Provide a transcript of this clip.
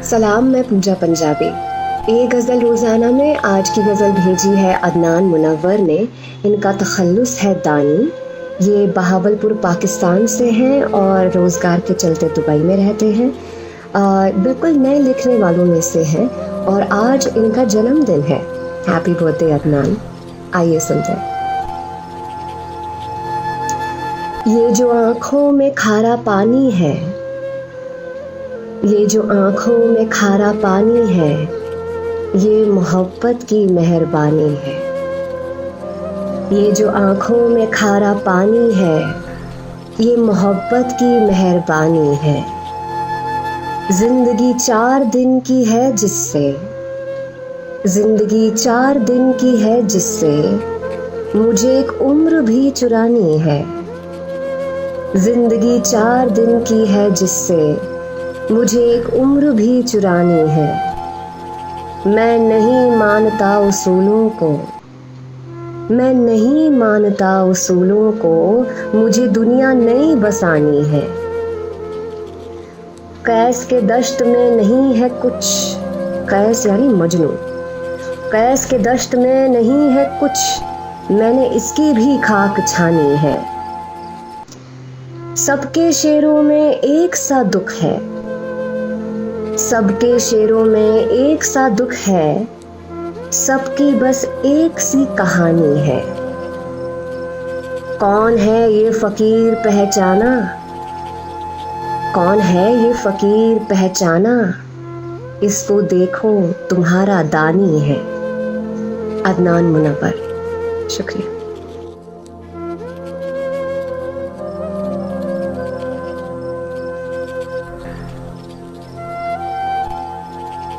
सलाम, मैं पूजा पंजाबी। ये गज़ल रोज़ाना में आज की गज़ल भेजी है अदनान मुनव्वर ने। इनका तखल्लुस है दानी। ये बहावलपुर पाकिस्तान से हैं और रोज़गार के चलते दुबई में रहते हैं। बिल्कुल नए लिखने वालों में से हैं और आज इनका जन्मदिन है। Happy birthday Adnan. आइए सुनते हैं। ये जो आँखों में खारा पानी है, ये जो आँखों में खारा पानी है, ये मोहब्बत की मेहरबानी है। ये जो आँखों में खारा पानी है, ये मोहब्बत की मेहरबानी है। जिंदगी 4 दिन की है जिससे, जिंदगी 4 दिन की है जिससे मुझे एक उम्र भी चुरानी है। जिंदगी 4 दिन की है जिससे मुझे एक उम्र भी चुरानी है। मैं नहीं मानता उसूलों को, मैं नहीं मानता उसूलों को, मुझे दुनिया नई बसानी है। कैस के दश्त में नहीं है कुछ, कैस यानी मजनू, कैस के दश्त में नहीं है कुछ, मैंने इसकी भी खाक छानी है। सबके शेरों में एक सा दुख है, सबके शेरों में एक सा दुख है, सबकी बस एक सी कहानी है। कौन है ये फकीर पहचाना, कौन है ये फकीर पहचाना, इसको देखो तुम्हारा दानी है। अदनान मुनव्वर। शुक्रिया।